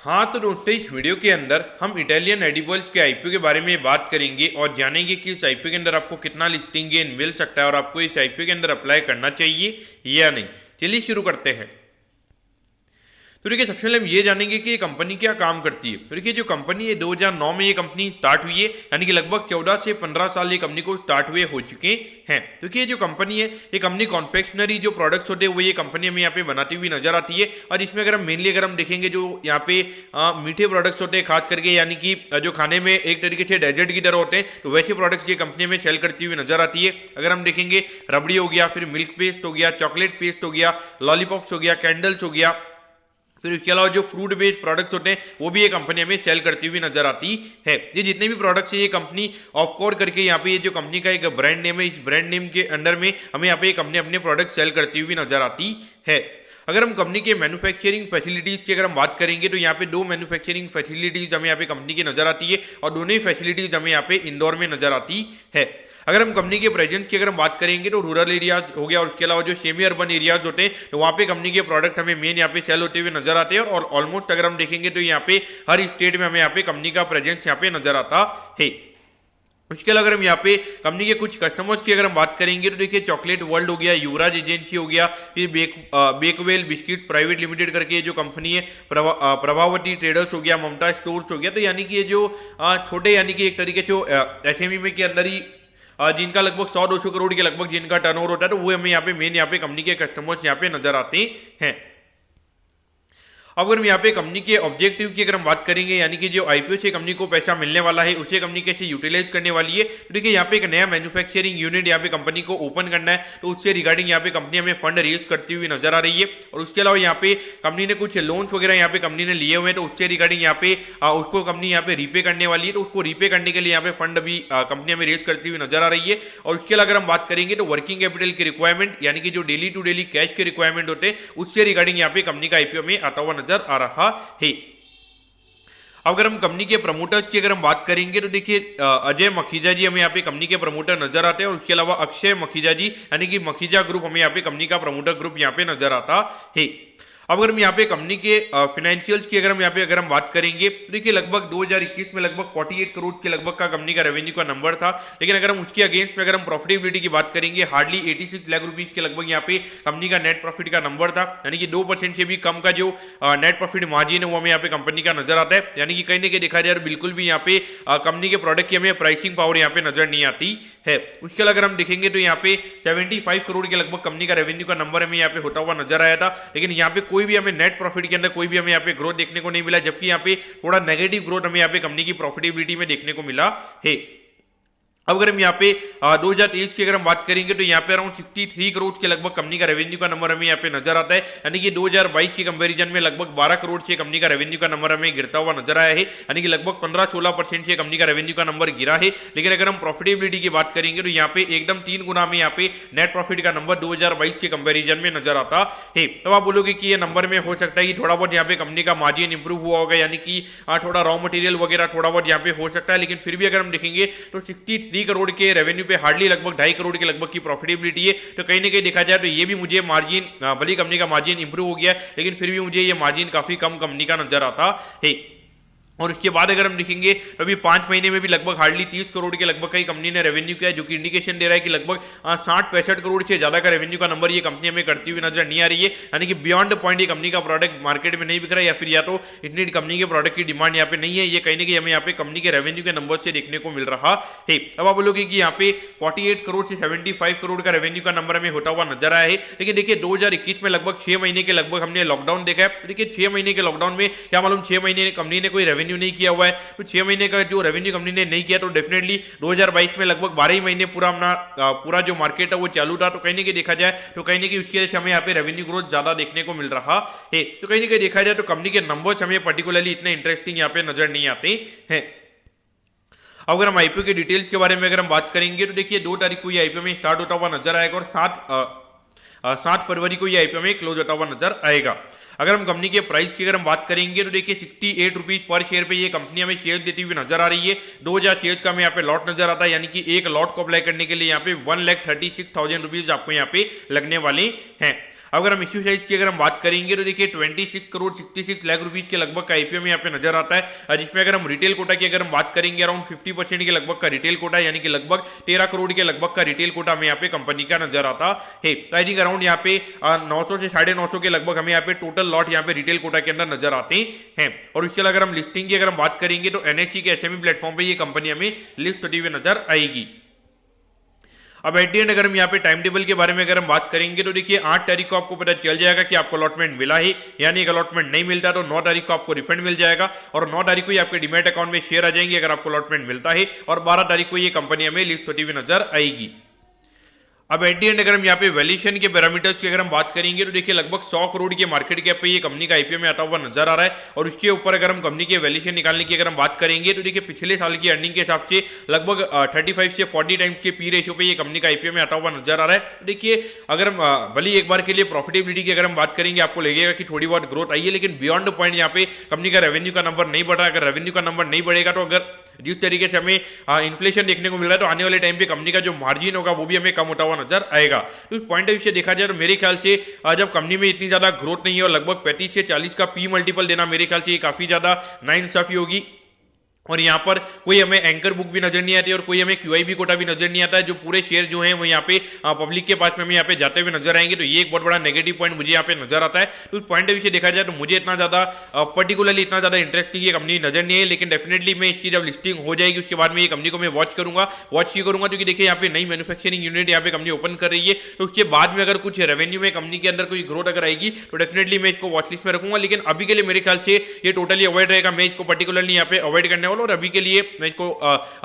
हाँ तो दोस्तों, इस वीडियो के अंदर हम इटालियन एडिबल्स के आईपीओ के बारे में बात करेंगे और जानेंगे कि इस आईपीओ के अंदर आपको कितना लिस्टिंग गेन मिल सकता है और आपको इस आईपीओ के अंदर अप्लाई करना चाहिए या नहीं। चलिए शुरू करते हैं। तो देखिए, सबसे पहले हम ये जानेंगे कि ये कंपनी क्या काम करती है। तो देखिए, जो कंपनी है 2009 में ये कंपनी स्टार्ट हुई है, यानी कि लगभग 14 से 15 साल ये कंपनी को स्टार्ट हुए हो चुके हैं। क्योंकि ये जो कंपनी है, ये कंपनी कॉन्फेक्शनरी जो प्रोडक्ट्स होते हैं वो ये कंपनी हमें यहाँ पे बनाती हुई नजर आती है। और इसमें अगर हम देखेंगे जो यहाँ पे मीठे प्रोडक्ट्स होते हैं खास करके, यानी कि जो खाने में एक तरीके से डेजर्ट की तरह होते हैं, तो वैसे प्रोडक्ट्स ये कंपनी में सेल करती हुई नजर आती है। अगर हम देखेंगे रबड़ी हो गया, फिर मिल्क पेस्ट हो गया, चॉकलेट पेस्ट हो गया, लॉलीपॉप्स हो गया, कैंडल्स हो गया, फिर इसके अलावा जो फ्रूट बेस्ड प्रोडक्ट्स होते हैं वो भी ये कंपनी हमें सेल करती हुई नजर आती है। ये जितने भी प्रोडक्ट्स है ये कंपनी ऑफकोर करके यहाँ पे ये जो कंपनी का एक ब्रांड नेम है, इस ब्रांड नेम के अंडर में हमें यहाँ पे ये कंपनी अपने प्रोडक्ट सेल करती हुई नजर आती है। अगर हम कंपनी के मैन्युफैक्चरिंग फैसिलिटीज़ की अगर हम बात करेंगे तो यहाँ पे दो मैन्युफैक्चरिंग फैसिलिटीज़ हमें यहाँ पे कंपनी की नजर आती है और दोनों ही फैसिलिटीज़ हमें यहाँ पे इंदौर में नजर आती है। अगर हम कंपनी के प्रेजेंस की अगर हम बात करेंगे तो रूरल एरियाज हो गया और उसके अलावा जो सेमी अर्बन एरियाज होते हैं तो वहाँ पे कंपनी के प्रोडक्ट हमें मेन यहाँ पे सेल होते हुए नजर आते हैं। और ऑलमोस्ट अगर हम देखेंगे तो यहाँ पे हर स्टेट में हमें यहाँ पे कंपनी का प्रेजेंस यहाँ पे नजर आता है। उसके अलावा अगर हम यहाँ पे कंपनी के कुछ कस्टमर्स की अगर हम बात करेंगे तो देखिए, चॉकलेट वर्ल्ड हो गया, युवराज एजेंसी हो गया, फिर बेकवेल बिस्किट प्राइवेट लिमिटेड करके जो कंपनी है, प्रभावती ट्रेडर्स हो गया, ममता स्टोर्स हो गया। तो यानी कि ये जो छोटे यानी कि एक तरीके से एसएमई में के अंदर ही जिनका लगभग 100-200 करोड़ के लगभग जिनका टर्नओवर होता है, तो वो हमें यहाँ पे मेन यहाँ पे कंपनी के कस्टमर्स यहाँ पे नजर आते हैं। अगर हम यहाँ पे कंपनी के ऑब्जेक्टिव की अगर हम बात करेंगे, यानी कि जो आईपीओ से कंपनी को पैसा मिलने वाला है उसे कंपनी कैसे यूटिलाइज करने वाली है, तो देखिए यहाँ पे एक नया मैन्युफैक्चरिंग यूनिट यहाँ पे कंपनी को ओपन करना है, तो उससे रिगार्डिंग यहाँ पे कंपनी हमें फंड रेज करती हुई नजर आ रही है। और उसके अलावा यहाँ पे कंपनी ने कुछ लोन्स वगैरह यहाँ पे कंपनी ने लिए हुए हैं, तो उससे रिगार्डिंग यहाँ पे उसको कंपनी यहाँ पे रीपे करने वाली है, तो उसको रीपे करने के लिए यहाँ पे फंड भी कंपनी हमें रेज करती हुई नजर आ रही है। और उसके अलावा अगर हम बात करेंगे तो वर्किंग कैपिटल की रिक्वायरमेंट, यानी कि जो डेली टू डेली कैश के रिक्वायरमेंट होते हैं, उससे रिगार्डिंग यहाँ पे कंपनी का आईपीओ में आता हुआ नजर आ रहा है। अब अगर हम कंपनी के प्रमोटर्स की अगर हम बात करेंगे तो देखिए, अजय मखीजा जी हमें यहाँ पे कंपनी के प्रमोटर नजर आते हैं और उसके अलावा अक्षय मखीजा जी यानी कि मखीजा ग्रुप हमें यहाँ पे कंपनी का प्रमोटर ग्रुप यहाँ पे नजर आता है। अब अगर हम यहाँ पे कंपनी के फाइनेंशियल्स की अगर हम बात करेंगे तो देखिए, लगभग 2021 में लगभग 48 करोड़ के लगभग का कंपनी का रेवेन्यू का नंबर था। लेकिन अगर हम उसके अगेंस्ट में अगर हम प्रॉफिटेबिलिटी की बात करेंगे, हार्डली 86 लाख रुपीज के लगभग यहाँ पे कंपनी का नेट प्रॉफिट का नंबर था, यानी कि 2% से भी कम का जो नेट प्रॉफिट मार्जिन है वो हमें यहाँ पे कंपनी का नजर आता है। यानी कि कहीं ना कहीं देखा जाए तो बिल्कुल भी यहाँ पे कंपनी के प्रोडक्ट की हमें प्राइसिंग पावर यहाँ पे नजर नहीं आती है। उसके अलावा अगर हम देखेंगे तो यहाँ पे 75 करोड़ के लगभग कंपनी का रेवेन्यू का नंबर हमें यहाँ पे होता हुआ नजर आया था, लेकिन यहाँ पे कोई भी हमें नेट प्रॉफिट के अंदर कोई भी हमें यहाँ पे ग्रोथ देखने को नहीं मिला, जबकि यहाँ पे थोड़ा नेगेटिव ग्रोथ हमें यहाँ पे कंपनी की प्रॉफिटेबिलिटी में देखने को मिला है। अब अगर हम यहाँ पे 2023 की अगर हम बात करेंगे तो यहाँ पे अराउंड 63 करोड़ के लगभग कंपनी का रेवेन्यू का नंबर हमें यहाँ पे नजर आता है, यानी कि 2022 के कंपैरिजन में लगभग 12 करोड़ से कंपनी का रेवेन्यू का नंबर हमें गिरता हुआ नजर आया है, यानी कि लगभग 15-16% से कंपनी का रेवेन्यू का नंबर गिरा है। लेकिन अगर हम प्रॉफिटेबिलिटी की बात करेंगे तो यहाँ पे एकदम 3 गुना में यहाँ पे नेट प्रॉफिट का नंबर 2022 के कंपेरिजन में नजर आता है। तो आप बोलोगे कि ये नंबर में हो सकता है कि थोड़ा बहुत यहाँ पे कंपनी का मार्जिन इंप्रूव हुआ होगा, यानी कि थोड़ा रॉ मटेरियल वगैरह थोड़ा बहुत यहाँ पे हो सकता है, लेकिन फिर भी अगर हम देखेंगे तो 63 करोड़ के रेवेन्यू पे हार्डली लगभग 2.5 करोड़ के लगभग की प्रॉफिटेबिलिटी है। तो कहीं ना कहीं देखा जाए तो ये भी मुझे मार्जिन, भले कंपनी का मार्जिन इंप्रूव हो गया लेकिन फिर भी मुझे ये मार्जिन काफी कम कंपनी का नजर आता है। और उसके बाद अगर हम देखेंगे तो अभी 5 महीने में भी लगभग हार्डली 30 करोड़ के लगभग कई कंपनी ने रेवेन्यू किया है, जो कि इंडिकेशन दे रहा है कि लगभग 60-65 करोड़ से ज्यादा का रेवेन्यू का नंबर ये कंपनी हमें करती हुई नजर नहीं आ रही है, यानी कि बियॉन्ड पॉइंट ये कंपनी का प्रोडक्ट मार्केट में नहीं बिक रहा है, या फिर या तो इतनी कंपनी के प्रोडक्ट की डिमांड यहाँ पे नहीं है। ये कहीं ना कहीं हमें यहाँ पे कंपनी के रेवेन्यू के नंबर से देखने को मिल रहा है। अब आप बोलोगे कि यहाँ पे 48 करोड़ से 75 करोड़ का रेवेन्यू का नंबर हमें होता हुआ नजर आया है, लेकिन देखिए 2021 में लगभग 6 महीने के लगभग हमने लॉकडाउन देखा है। देखिए 6 महीने के लॉकडाउन में क्या मालूम 6 महीने कंपनी ने कोई रेवेन्यू नहीं किया हुआ है, तो 6 महीने का जो रेवेन्यू कंपनी ने नहीं किया तो डेफिनेटली 2022 में लगभग 12 ही महीने पूरा जो मार्केट है वो चालू था। तो कहीं ना कहीं देखा जाए तो कहीं ना कहीं उसकी वजह से हमें यहाँ पे रेवेन्यू ग्रोथ ज्यादा देखने को मिल रहा है। तो कहीं ना कहीं देखा जाए तो कंपनी के नंबर्स हमें पर्टिकुलरली इतने इंटरेस्टिंग यहाँ पे नजर नहीं आते हैं। अगर हम आईपीओ के डिटेल्स के बारे में अगर हम बात करेंगे तो देखिए 2 तारीख को ये आईपीओ में स्टार्ट होता हुआ नजर आएगा और 7 7 फरवरी को ये आईपीओ में क्लोज होता हुआ नजर आएगा। अगर हम कंपनी के प्राइस की अगर हम बात करेंगे तो देखिए 68 रुपीज पर शेयर पे ये कंपनी हमें शेयर देती हुई नजर आ रही है। 2000 शेयर का हमें यहाँ पे लॉट नजर आता है, यानी कि एक लॉट को अप्लाई करने के लिए यहाँ पे 1,36,000 रुपीज आपको यहाँ पे लगने वाले हैं। अगर हम इश्यू साइज की अगर हम बात करेंगे तो देखिए 26 करोड़ 66 लाख रुपीज के लगभग का आईपीओ में यहाँ पे नजर आता है, जिसमें अगर हम रिटेल कोटा की अगर हम बात करेंगे अराउंड 50% के लगभग का रिटेल कोटा, यानी कि लगभग 13 करोड़ के लगभग का रिटेल कोटा हमें यहाँ पे कंपनी का नजर आता है। तो आई थिंक अराउंड यहाँ पे 900 से 950 के लगभग हमें यहाँ पे टोटल लॉट यहाँ पे रिटेल कोटा के अंदर नजर आते हैं। और इसके अगर हम लिस्टिंग की अगर हम बात करेंगे तो एनएससी के एसएमई प्लेटफॉर्म पे ये कंपनी हमें लिस्ट होती हुई नजर आएगी। अब एट दी एंड अगर हम यहाँ पे टाइम टेबल के बारे में अगर हम बात करेंगे तो देखिए 8 तारीख को आपको पता चल जाएगा कि आपको अलॉटमेंट मिला है, यानी अगर अलॉटमेंट नहीं मिलता तो 9 तारीख को आपको रिफंड मिल जाएगा और 9 तारीख को ही आपके डीमैट अकाउंट में शेयर आ जाएंगे अगर आपको अलॉटमेंट मिलता है, और 12 तारीख को ये कंपनी हमें लिस्ट होती हुई नजर आएगी। अब एट दी एंड अगर हम यहाँ पे वैल्यूएशन के पैरामीटर्स की अगर हम बात करेंगे तो देखिए लगभग 100 करोड़ के मार्केट कैप पे ये कंपनी का आईपीओ में आता हुआ नजर आ रहा है, और उसके ऊपर अगर हम कंपनी के वैल्यूएशन निकालने की अगर हम बात करेंगे तो देखिए पिछले साल की अर्निंग के हिसाब से लगभग 35 से 40 टाइम्स के पी रेशियो पे ये कंपनी का आईपीओ में आता हुआ नजर आ रहा है। देखिए अगर हम भले एक बार के लिए प्रॉफिटेबिलिटी की अगर हम बात करेंगे आपको लगेगा कि थोड़ी बहुत ग्रोथ आई है, लेकिन बियॉन्ड द पॉइंट यहाँ पे कंपनी का रेवेन्यू का नंबर नहीं बढ़ रहा है। अगर रेवेन्यू का नंबर नहीं बढ़ेगा तो अगर जिस तरीके से हमें इन्फ्लेशन देखने को मिल रहा है तो आने वाले टाइम पे कंपनी का जो मार्जिन होगा वो भी हमें कम होता हुआ नजर आएगा। तो इस पॉइंट ऑफ व्यू से देखा जाए तो मेरे ख्याल से जब कंपनी में इतनी ज्यादा ग्रोथ नहीं है और लगभग 35 से 40 का पी मल्टीपल देना मेरे ख्याल से ये काफी ज्यादा नाइंसाफी होगी। और यहाँ पर कोई हमें एंकर बुक भी नजर नहीं आती और कोई हमें क्यूआईबी कोटा भी नजर नहीं आता है, जो पूरे शेयर जो हैं वो यहाँ पे पब्लिक के पास में हमें यहाँ पे जाते हुए नजर आएंगे। तो ये एक बहुत बड़ा नेगेटिव पॉइंट मुझे यहाँ पे नजर आता है। तो उस पॉइंट ऑफ व्यू से देखा जाए तो मुझे इतना ज्यादा पर्टिकुलरली इतना ज्यादा इंटरेस्टिंग ये कंपनी नजर नहीं है, लेकिन डेफिनेटली मैं इसकी जब लिस्टिंग हो जाएगी उसके बाद में ये कंपनी को मैं वॉच करूंगा क्योंकि देखिए यहाँ पे नई मैन्युफैक्चरिंग यूनिट यहाँ पे कंपनी ओपन कर रही है, तो उसके बाद में अगर कुछ रेवेन्यू में कंपनी के अंदर कोई ग्रोथ अगर आएगी तो डेफिनेटली मैं इसको वॉच लिस्ट में रखूंगा। लेकिन अभी के लिए मेरे ख्याल से ये टोटली अवॉइड रहेगा, मैं इसको पर्टिकुलरली यहाँ पे अवॉइड करने वाला, और अभी के लिए मैं इसको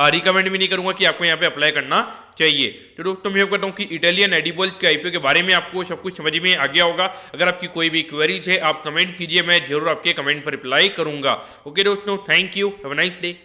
रिकमेंड भी नहीं करूंगा कि आपको यहाँ पे अप्लाई करना चाहिए। तो दोस्तों मैं कहता हूँ कि इटालियन एडिबल्स के आईपीओ के बारे में आपको सब कुछ समझ में आ गया होगा। अगर आपकी कोई भी क्वेरीज है आप कमेंट कीजिए, मैं जरूर आपके कमेंट पर रिप्लाई करूंगा। ओके दोस्तों, thank you, have a nice day.